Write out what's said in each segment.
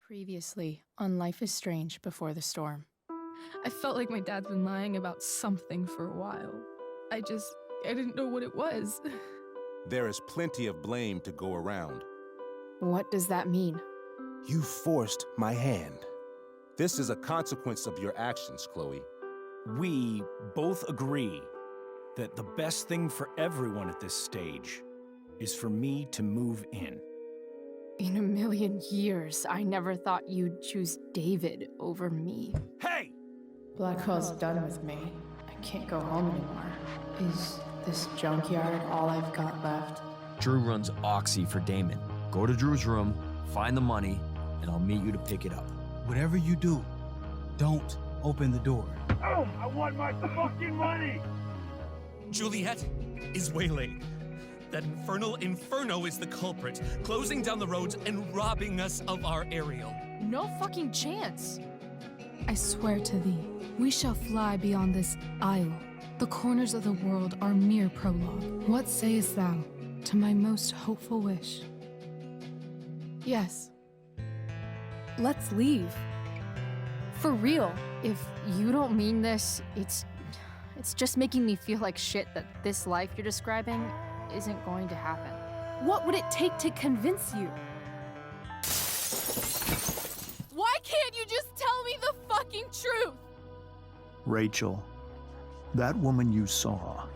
Previously on Life is Strange Before the Storm. I felt like my dad's been lying about something for a while. I didn't know what it was. There is plenty of blame to go around. What does that mean? You forced my hand. This is a consequence of your actions, Chloe. We both agree that the best thing for everyone at this stage is for me to move in. In a million years, I never thought you'd choose David over me. Hey! Blackwell's done with me. I can't go home anymore. Is this junkyard all I've got left? Drew runs Oxy for Damon. Go to Drew's room, find the money, and I'll meet you to pick it up. Whatever you do, don't open the door. Oh, I want my fucking money! Juliet is waylaid. That infernal inferno is the culprit, closing down the roads and robbing us of our Ariel. No fucking chance. I swear to thee, we shall fly beyond this isle. The corners of the world are mere prologue. What sayest thou to my most hopeful wish? Yes. Let's leave. For real. If you don't mean this, it's just making me feel like shit that this life you're describing isn't going to happen. What would it take to convince you? Why can't you just tell me the fucking truth? Rachel, that woman you saw,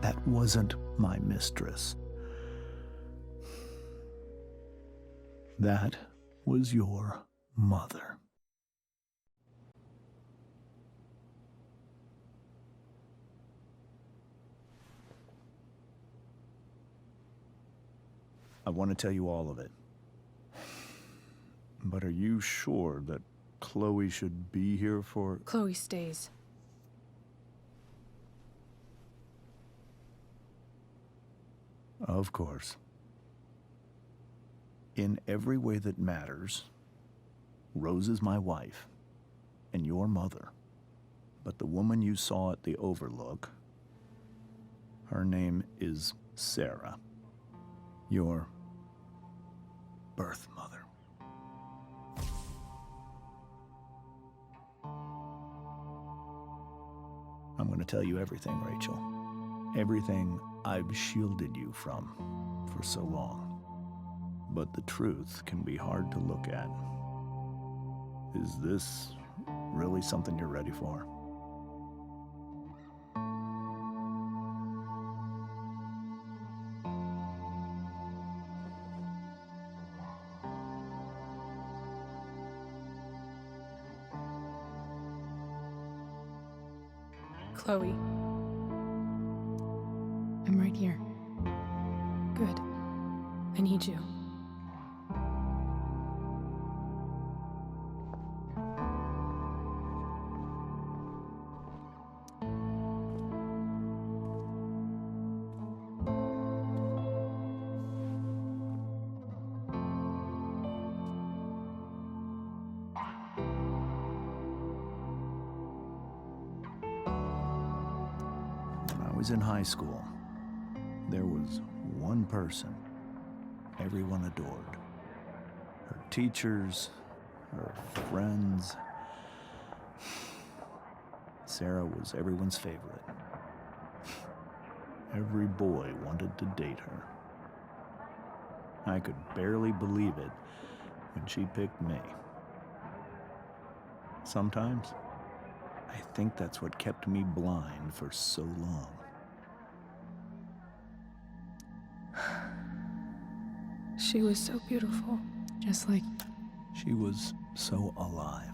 that wasn't my mistress. That was your mother. I want to tell you all of it. But are you sure that Chloe should be here for... Chloe stays. Of course. In every way that matters, Rose is my wife and your mother. But the woman you saw at the Overlook, her name is Sarah. Your birth mother. I'm going to tell you everything, Rachel. Everything I've shielded you from for so long. But the truth can be hard to look at. Is this really something you're ready for? Chloe. I'm right here. Good. I need you. In high school, there was one person everyone adored. Her teachers, her friends. Sarah was everyone's favorite. Every boy wanted to date her. I could barely believe it when she picked me. Sometimes, I think that's what kept me blind for so long. She was so beautiful, just like... She was so alive,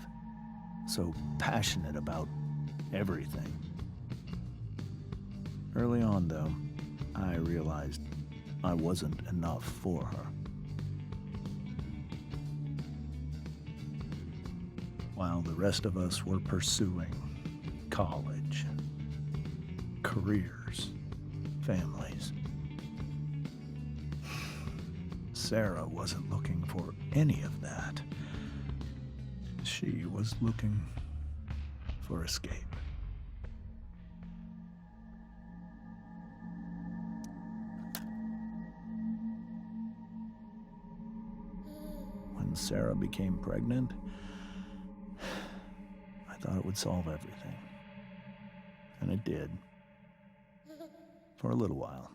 so passionate about everything. Early on, though, I realized I wasn't enough for her. While the rest of us were pursuing college, careers, families, Sarah wasn't looking for any of that. She was looking for escape. once Sarah became pregnant, I thought it would solve everything. And it did. For a little while.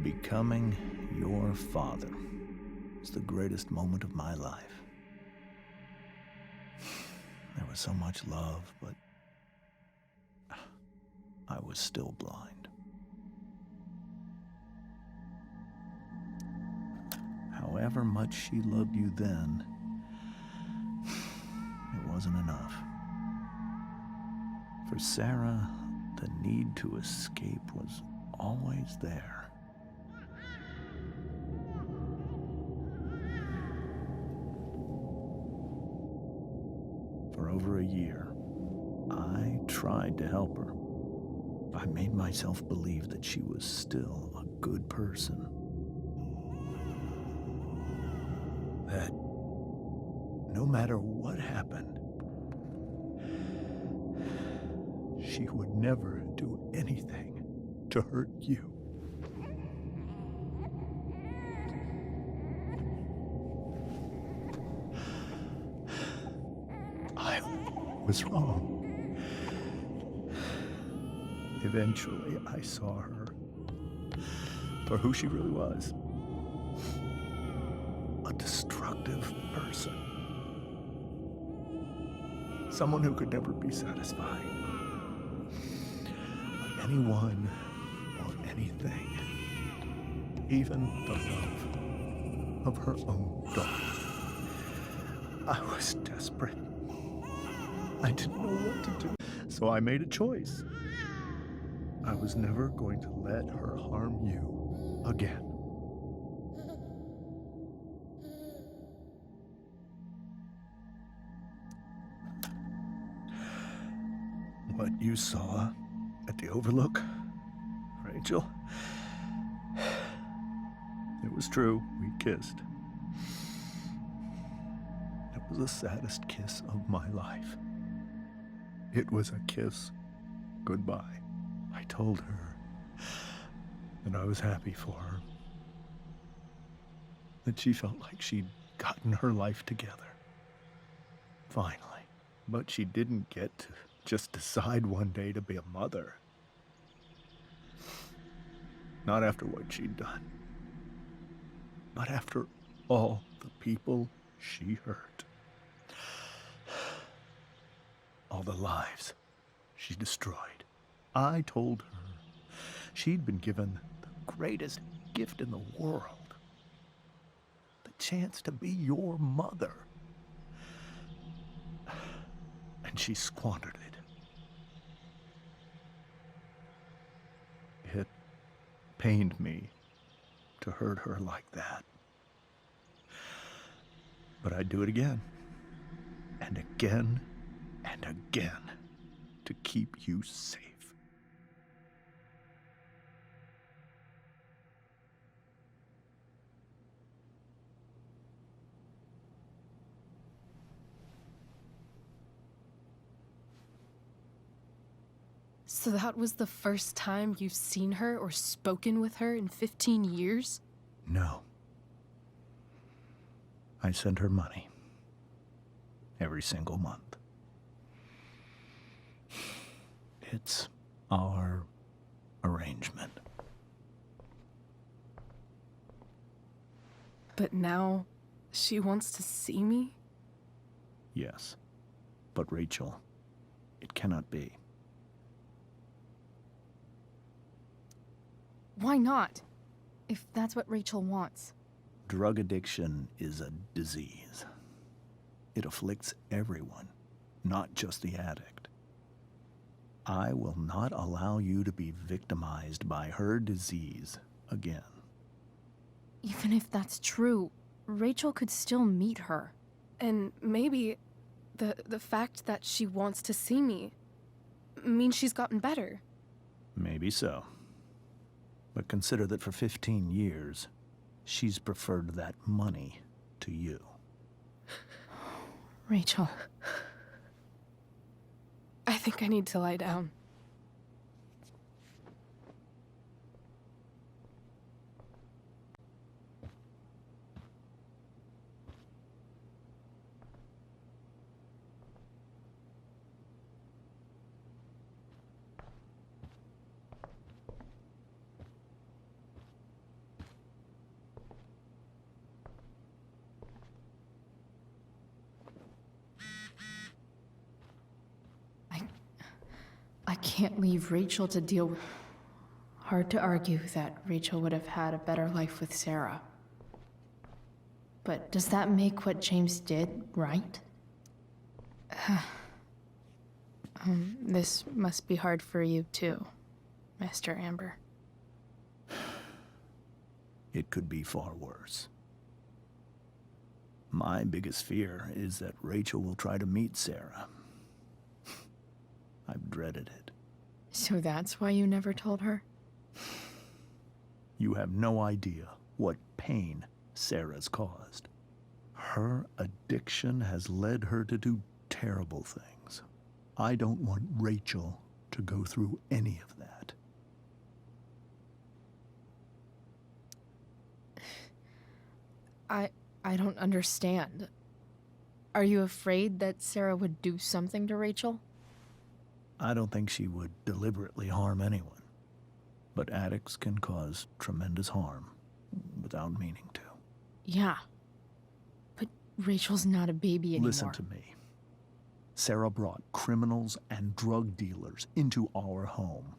Becoming your father is the greatest moment of my life. There was so much love, but I was still blind. However much she loved you then, it wasn't enough. For Sarah, the need to escape was always there. For over a year, I tried to help her. I made myself believe that she was still a good person. That no matter what happened, she would never do anything to hurt you. I was wrong. Eventually, I saw her for who she really was. A destructive person. Someone who could never be satisfied by anyone or anything. Even the love of her own daughter. I was desperate. I didn't know what to do, so I made a choice. I was never going to let her harm you again. What you saw at the Overlook, Rachel, it was true. We kissed. It was the saddest kiss of my life. It was a kiss goodbye. I told her that I was happy for her. That she felt like she'd gotten her life together. Finally. But she didn't get to just decide one day to be a mother. Not after what she'd done. Not after all the people she hurt. All the lives she destroyed. I told her she'd been given the greatest gift in the world. The chance to be your mother. And she squandered it. It pained me to hurt her like that. But I'd do it again. And again and again to keep you safe. So that was the first time you've seen her or spoken with her in 15 years? No. I send her money. Every single month. It's our arrangement. But now, she wants to see me? Yes. But Rachel, it cannot be. Why not? If that's what Rachel wants. Drug addiction is a disease. It afflicts everyone, not just the addict. I will not allow you to be victimized by her disease again. Even if that's true, Rachel could still meet her. And maybe the fact that she wants to see me means she's gotten better. Maybe so. But consider that for 15 years, she's preferred that money to you. Rachel. I think I need to lie down. can't leave Rachel to deal with... Hard to argue that Rachel would have had a better life with Sarah. But does that make what James did right? This must be hard for you too, Master Amber. It could be far worse. My biggest fear is that Rachel will try to meet Sarah. I've dreaded it. So that's why you never told her? You have no idea what pain Sarah's caused. Her addiction has led her to do terrible things. I don't want Rachel to go through any of that. I don't understand. Are you afraid that Sarah would do something to Rachel? I don't think she would deliberately harm anyone. But addicts can cause tremendous harm without meaning to. Yeah. But Rachel's not a baby anymore. Listen to me. Sarah brought criminals and drug dealers into our home.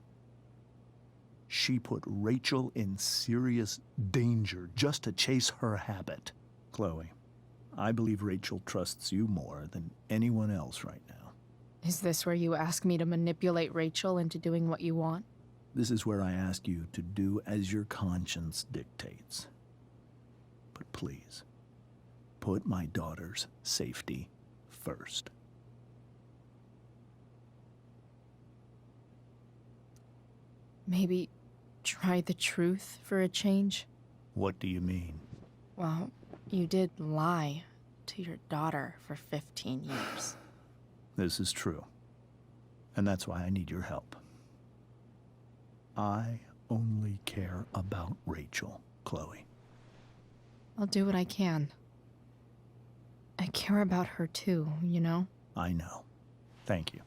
She put Rachel in serious danger just to chase her habit. Chloe, I believe Rachel trusts you more than anyone else right now. Is this where you ask me to manipulate Rachel into doing what you want? This is where I ask you to do as your conscience dictates. But please, put my daughter's safety first. Maybe try the truth for a change? What do you mean? Well, you did lie to your daughter for 15 years. This is true. And that's why I need your help. I only care about Rachel, Chloe. I'll do what I can. I care about her too, you know? I know. Thank you.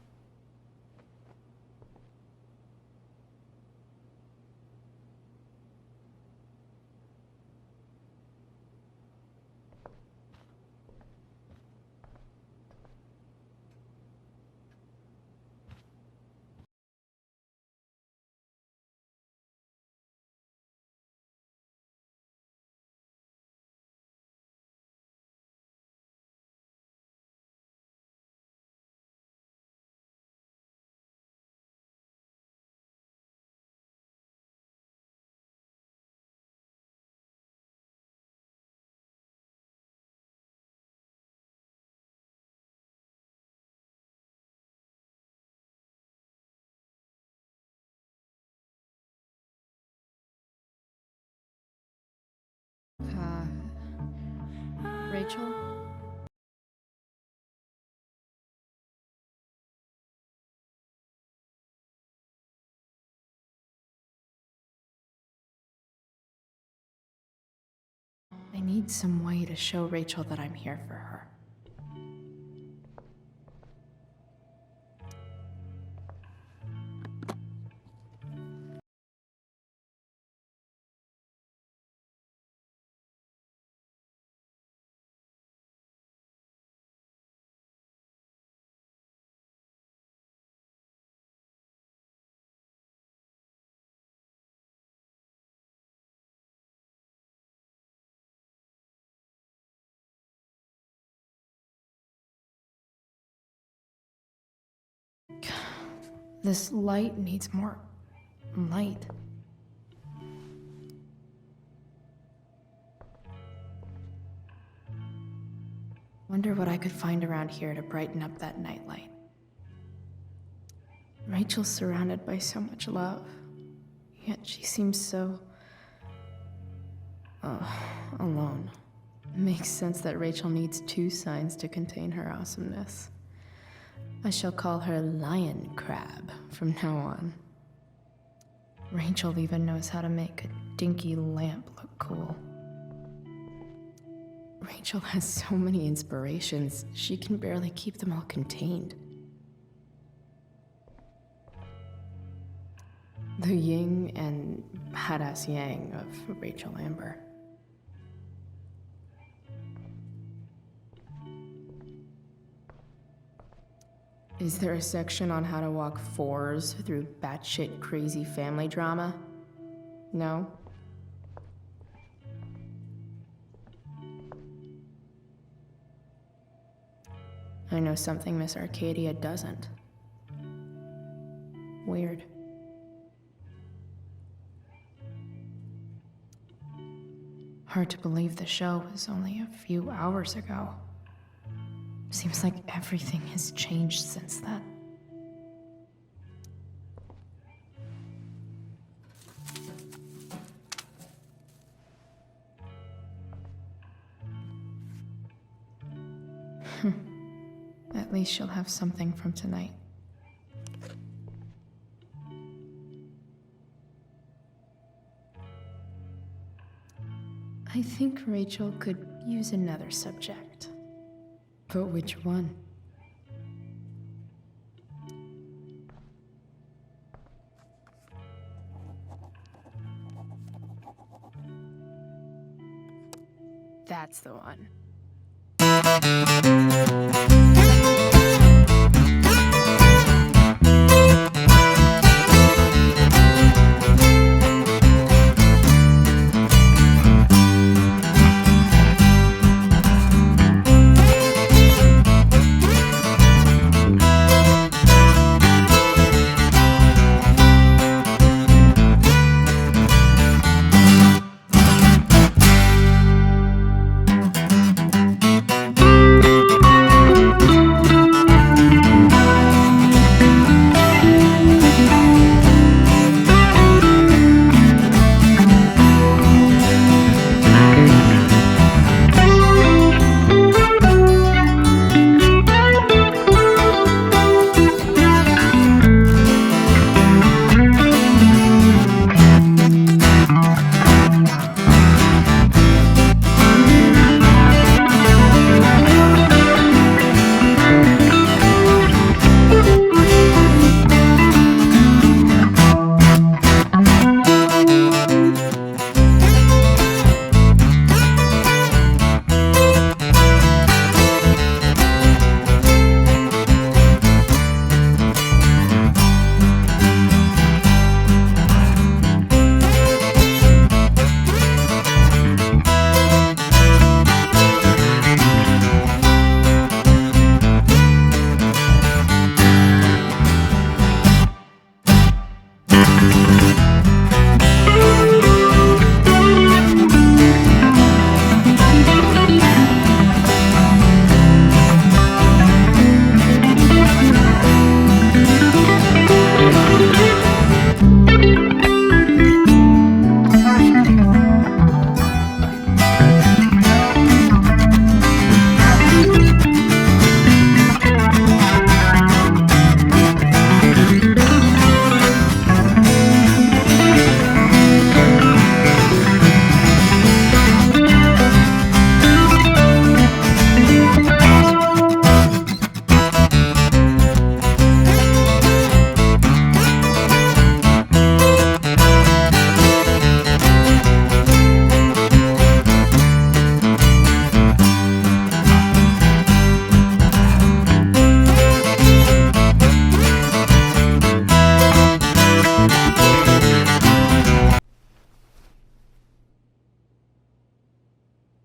Rachel? I need some way to show Rachel that I'm here for her. This light needs more light. Wonder what I could find around here to brighten up that nightlight. Rachel's surrounded by so much love, yet she seems so... alone. Makes sense that Rachel needs two signs to contain her awesomeness. I shall call her Lion Crab from now on. Rachel even knows how to make a dinky lamp look cool. Rachel has so many inspirations, she can barely keep them all contained. The yin and badass yang of Rachel Amber. Is there a section on how to walk fours through batshit crazy family drama? No? I know something Miss Arcadia doesn't. Weird. Hard to believe the show was only a few hours ago. Seems like everything has changed since then. At least she'll have something from tonight. I think Rachel could use another subject. But which one? That's the one.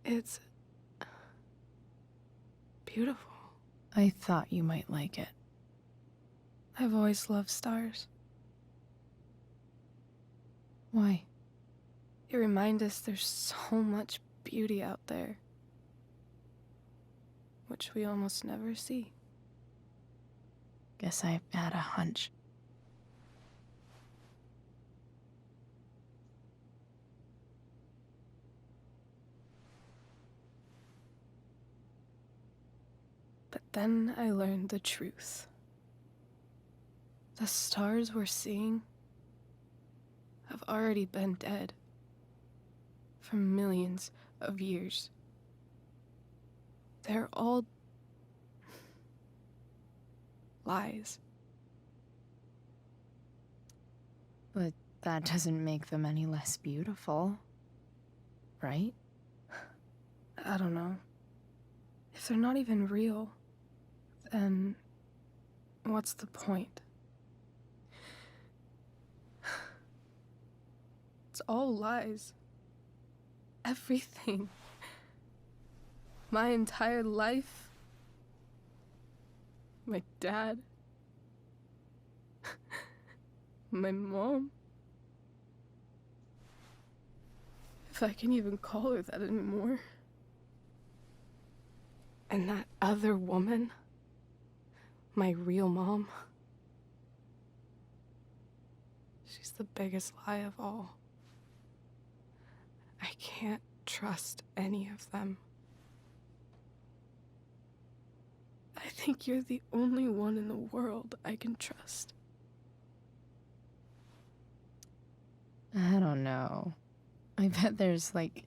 It's beautiful. I thought you might like it. I've always loved stars. Why? They remind us there's so much beauty out there, which we almost never see. Guess I had a hunch. But then I learned the truth. The stars we're seeing have already been dead for millions of years. They're all lies. But that doesn't make them any less beautiful, right? I don't know. If they're not even real, then What's the point? It's all lies. Everything. My entire life. My dad. My mom. If I can even call her that anymore. And that other woman. My real mom. She's the biggest lie of all. I can't trust any of them. I think you're the only one in the world I can trust. I don't know. I bet there's like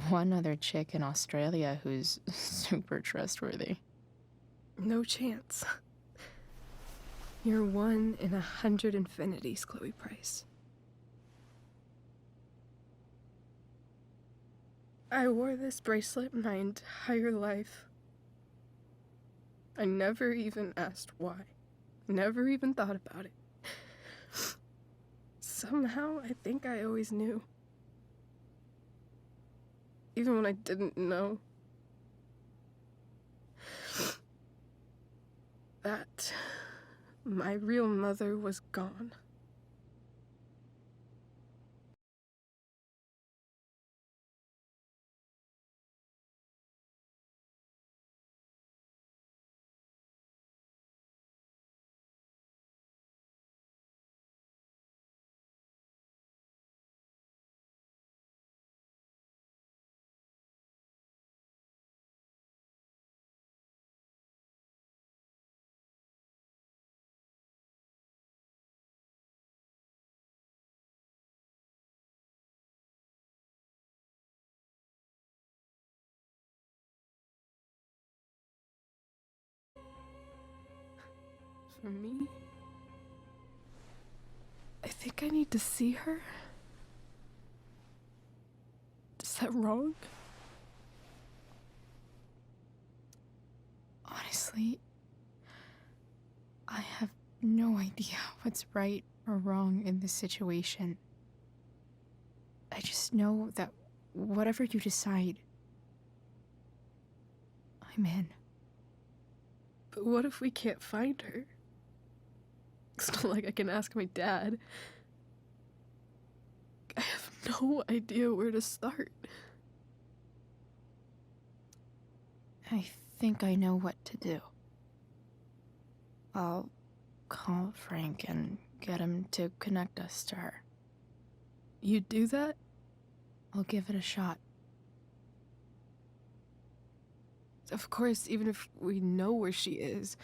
one other chick in Australia who's super trustworthy. No chance. You're 1 in 100 infinities, Chloé Price. I wore this bracelet my entire life. I never even asked why. Never even thought about it. Somehow, I think I always knew. Even when I didn't know. That my real mother was gone. For me, I think I need to see her. Is that wrong? Honestly, I have no idea what's right or wrong in this situation. I just know that whatever you decide, I'm in. But what if we can't find her? It's not like I can ask my dad. I have no idea where to start. I think I know what to do. I'll call Frank and get him to connect us to her. You'd do that? I'll give it a shot. Of course, even if we know where she is,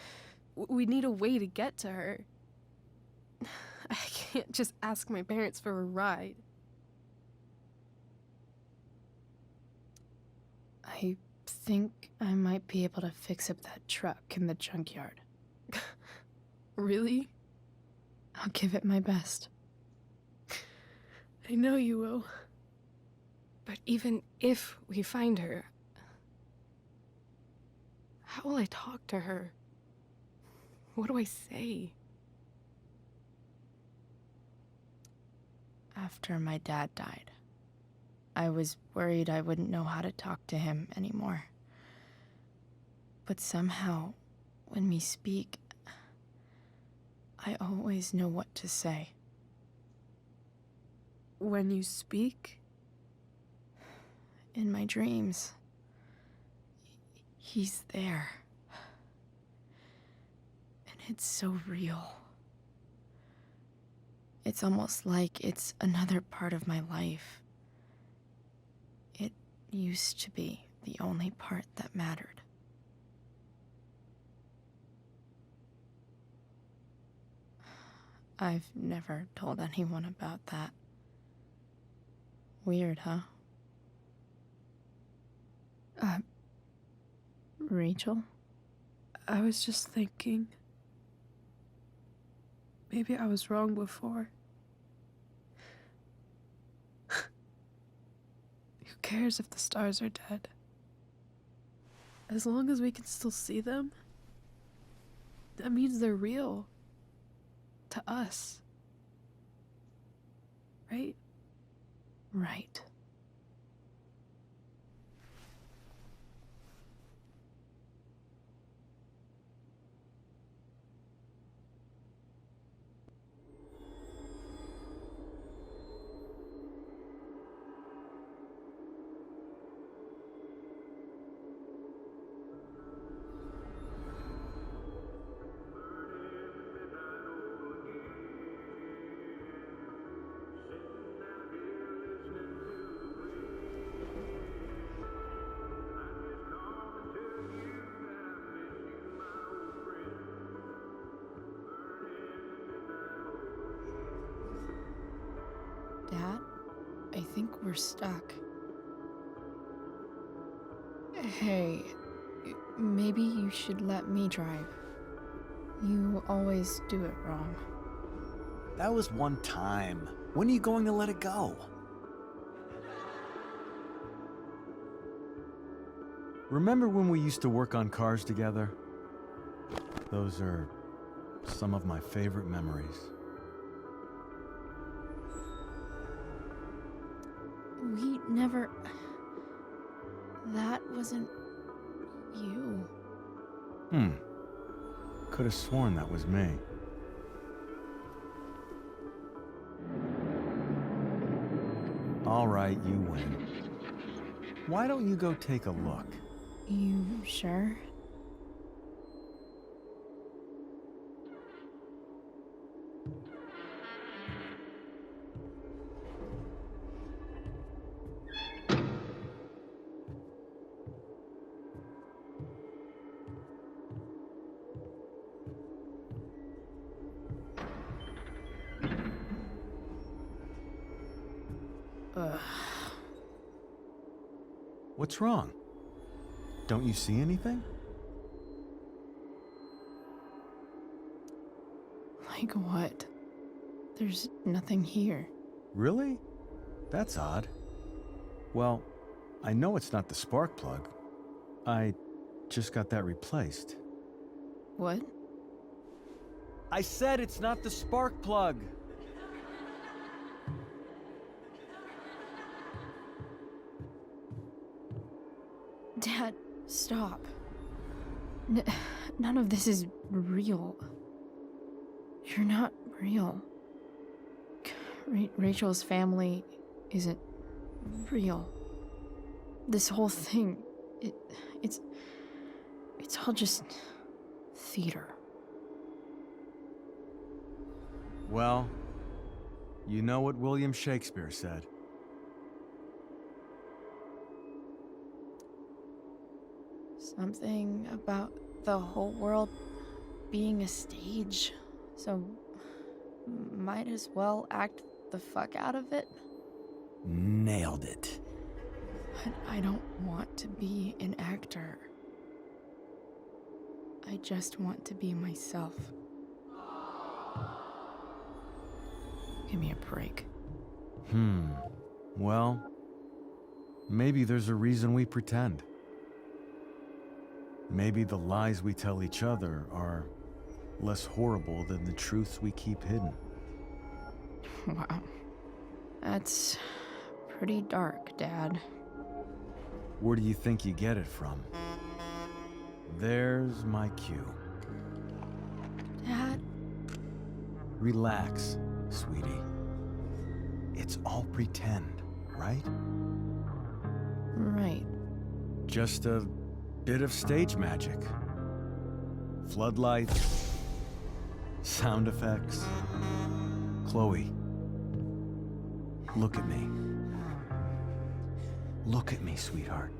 we need a way to get to her. I can't just ask my parents for a ride. I think I might be able to fix up that truck in the junkyard. Really? I'll give it my best. I know you will. But even if we find her, how will I talk to her? What do I say? After my dad died, I was worried I wouldn't know how to talk to him anymore. But somehow, when we speak, I always know what to say. When you speak? In my dreams, he's there. And it's so real. It's almost like it's another part of my life. It used to be the only part that mattered. I've never told anyone about that. Weird, huh? Rachel? I was just thinking. Maybe I was wrong before. Who cares if the stars are dead? As long as we can still see them, That means they're real. To us. Right? Right. Dad, I think we're stuck. Hey, maybe you should let me drive. You always do it wrong. That was one time. When are you going to let it go? Remember when we used to work on cars together? Those are some of my favorite memories. We never... That wasn't... you. Could have sworn that was me. All right, you win. Why don't you go take a look? You sure? What's wrong? Don't you see anything? Like what? There's nothing here. Really? That's odd. Well, I know it's not the spark plug. I just got that replaced. What? I said it's not the spark plug! Dad, stop. None of this is real. You're not real. Rachel's family isn't real. This whole thing, it's all just theater. Well, you know what William Shakespeare said. Something about the whole world being a stage, so might as well act the fuck out of it. Nailed it. But I don't want to be an actor. I just want to be myself. Give me a break. Well, maybe there's a reason we pretend. Maybe the lies we tell each other are less horrible than the truths we keep hidden. Wow. That's pretty dark, Dad. Where do you think you get it from? There's my cue. Dad? Relax, sweetie. It's all pretend, right? Right. Just a bit of stage magic. Floodlights, sound effects. Chloe, look at me. Look at me, sweetheart.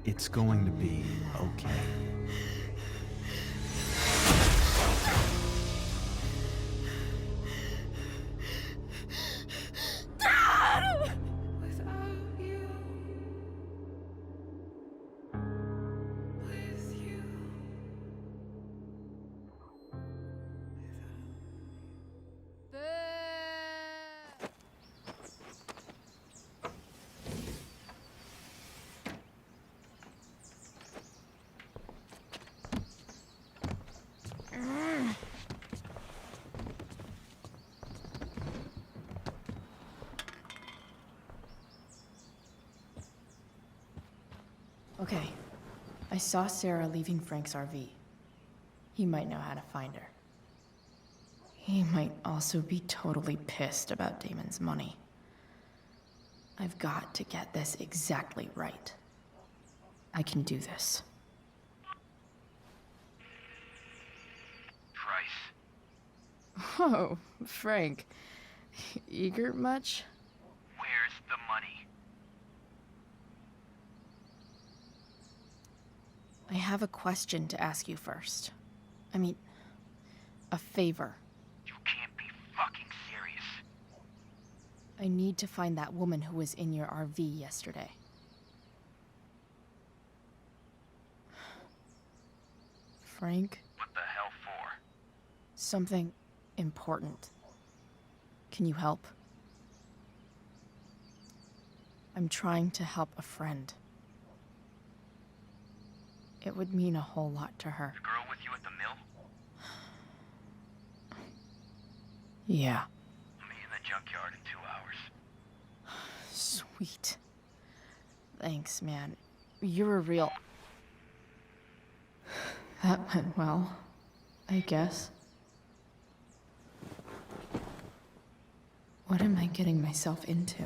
It's going to be okay. Okay. I saw Sarah leaving Frank's RV. He might know how to find her. He might also be totally pissed about Damon's money. I've got to get this exactly right. I can do this. Price. Oh, Frank. Eager much? Where's the money? I have a question to ask you first. I mean, a favor. You can't be fucking serious. I need to find that woman who was in your RV yesterday. Frank? What the hell for? Something important. Can you help? I'm trying to help a friend. It would mean a whole lot to her. The girl with you at the mill? Yeah. I'll meet you in the junkyard in 2 hours. Sweet. Thanks, man. You're a real... That went well, I guess. What am I getting myself into?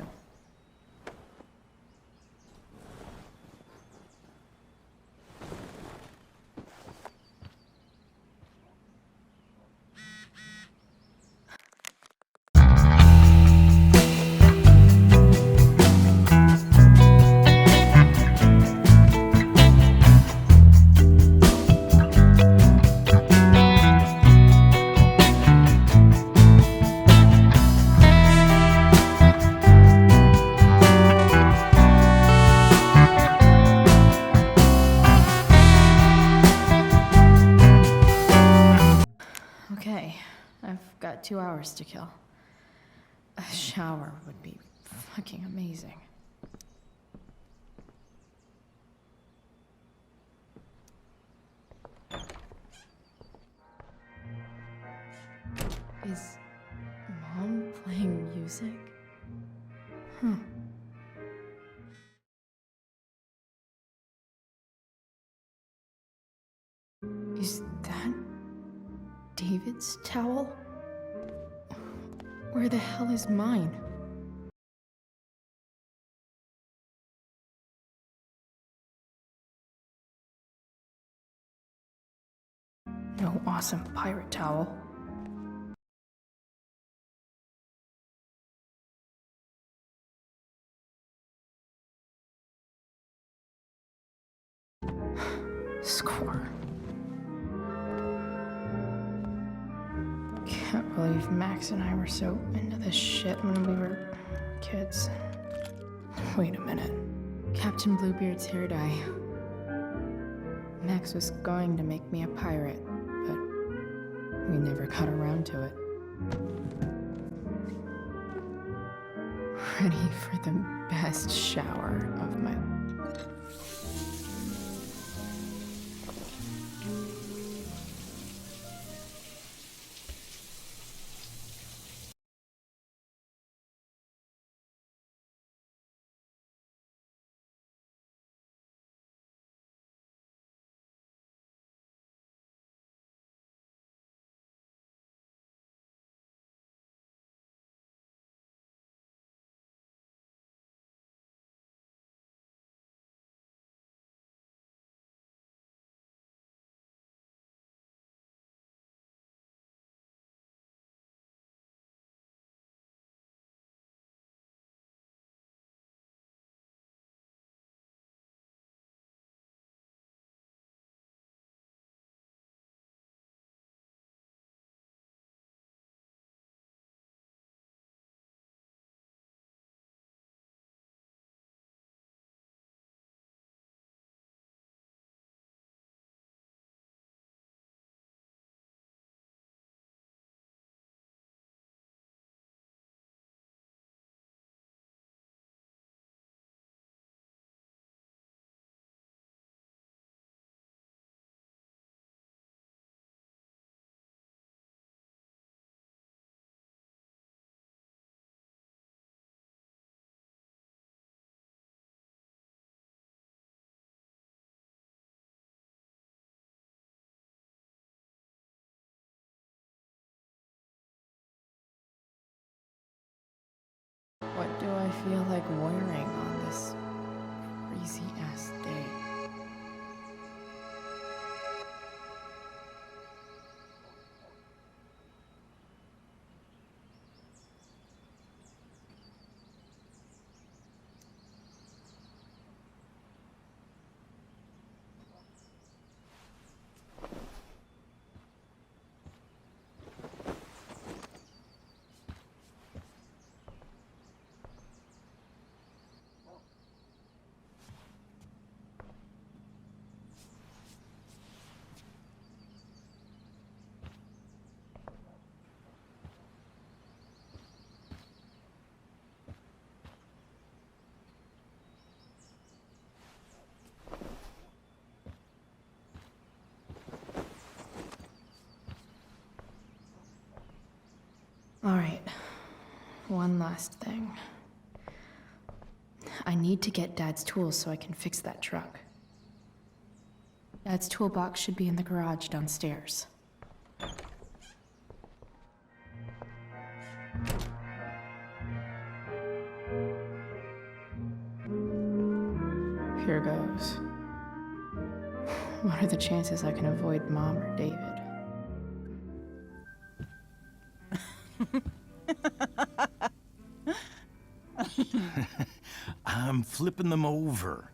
Okay, I've got 2 hours to kill. A shower would be fucking amazing. Is Mom playing music? Huh. Is that David's towel? Where the hell is mine? No awesome pirate towel. Score. Can't believe Max and I were so into this shit when we were kids. Wait a minute. Captain Bluebeard's hair dye. Max was going to make me a pirate, but we never got around to it. Ready for the best shower of my feel like wearing on this crazy-ass day. All right, one last thing. I need to get Dad's tools so I can fix that truck. Dad's toolbox should be in the garage downstairs. Here goes. What are the chances I can avoid Mom or David? I'm flipping them over.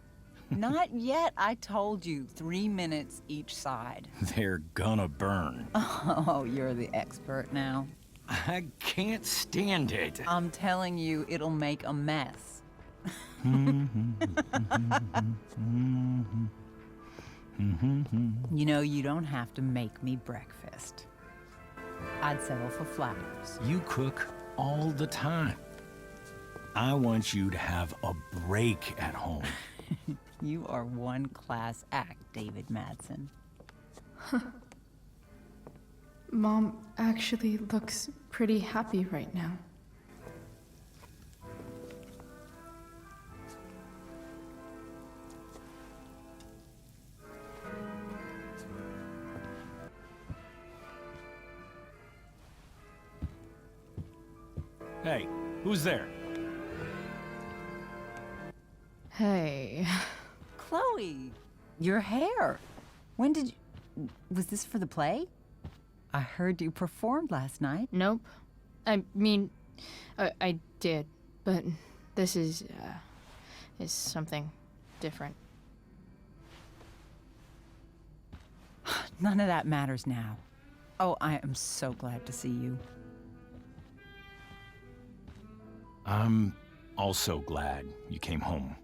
Not yet. I told you, 3 minutes each side. They're gonna burn. Oh, you're the expert now. I can't stand it. I'm telling you, it'll make a mess. You know, you don't have to make me breakfast. I'd settle for flowers. You cook all the time. I want you to have a break at home. You are one class act, David Madsen. Mom actually looks pretty happy right now. Hey, who's there? Hey. Chloe, your hair. When did you... Was this for the play? I heard you performed last night. Nope. I mean, I did, but this is something different. None of that matters now. Oh, I am so glad to see you. I'm also glad you came home,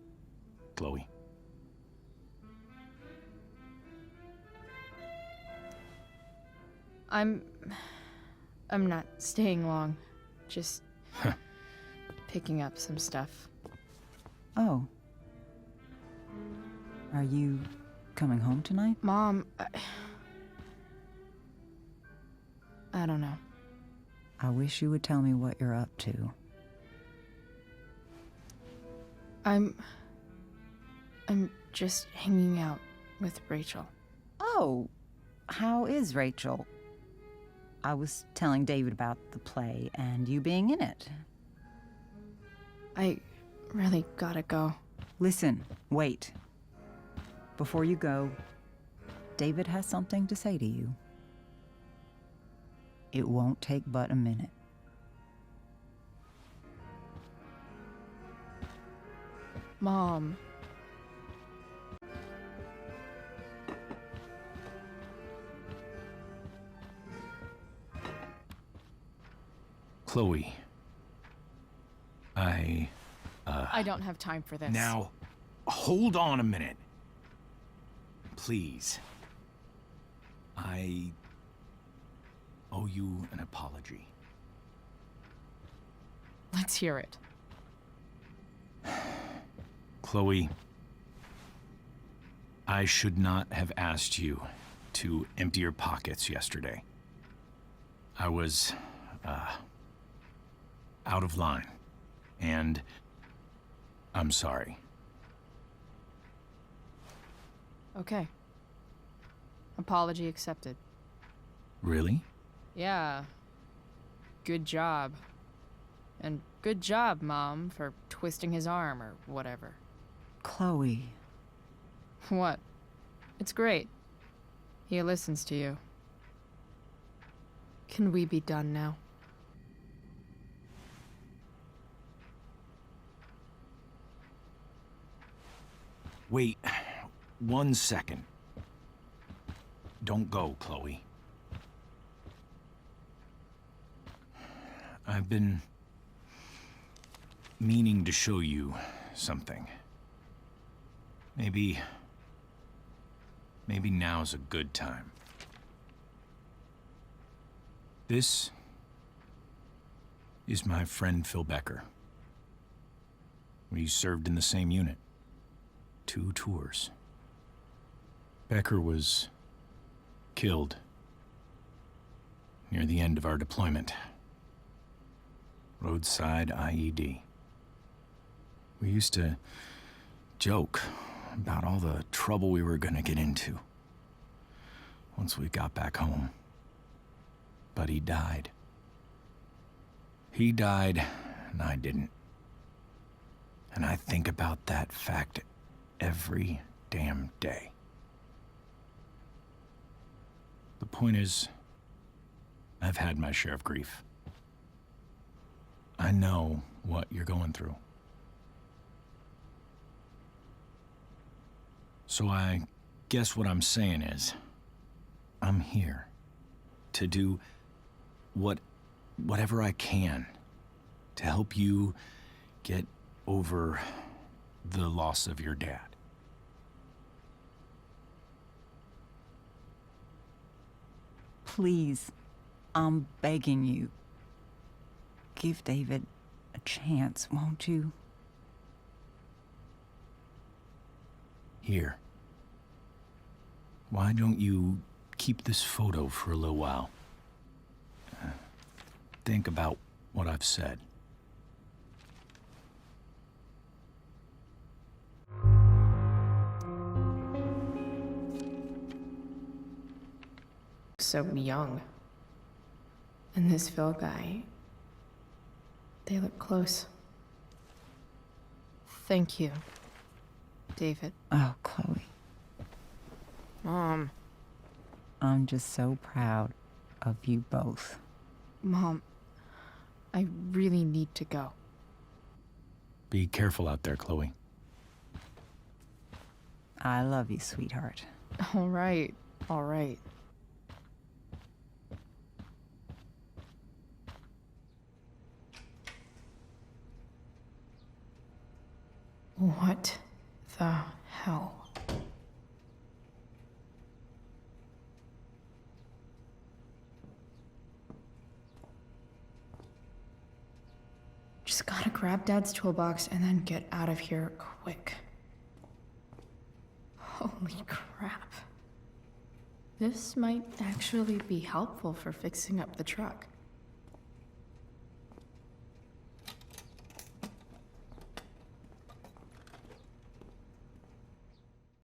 Chloe. I'm not staying long. Just picking up some stuff. Oh. Are you coming home tonight? Mom, I don't know. I wish you would tell me what you're up to. I'm just hanging out with Rachel. Oh, how is Rachel? I was telling David about the play and you being in it. I really gotta go. Listen, wait. Before you go, David has something to say to you. It won't take but a minute. Mom. Chloe. I don't have time for this. Now, hold on a minute. Please. I owe you an apology. Let's hear it. Chloe, I should not have asked you to empty your pockets yesterday. I was, out of line, and I'm sorry. Okay. Apology accepted. Really? Yeah. Good job. And Good job, Mom, for twisting his arm or whatever. Chloe. What? It's great. He listens to you. Can we be done now? Wait 1 second. Don't go, Chloe. I've been meaning to show you something. Maybe now's a good time. This is my friend Phil Becker. We served in the same unit. 2 tours. Becker was killed near the end of our deployment. Roadside IED. We used to joke about all the trouble we were gonna get into once we got back home. But he died. He died, and I didn't. And I think about that fact every damn day. The point is, I've had my share of grief. I know what you're going through. So I guess what I'm saying is, I'm here to do whatever I can to help you get over the loss of your dad. Please, I'm begging you. Give David a chance, won't you? Here. Why don't you keep this photo for a little while? Think about what I've said. So young. And this Phil guy, they look close. Thank you, David. Oh, Chloe. Mom. I'm just so proud of you both. Mom, I really need to go. Be careful out there, Chloe. I love you, sweetheart. All right, all right. What the hell? Just gotta grab Dad's toolbox and then get out of here quick. Holy crap. This might actually be helpful for fixing up the truck.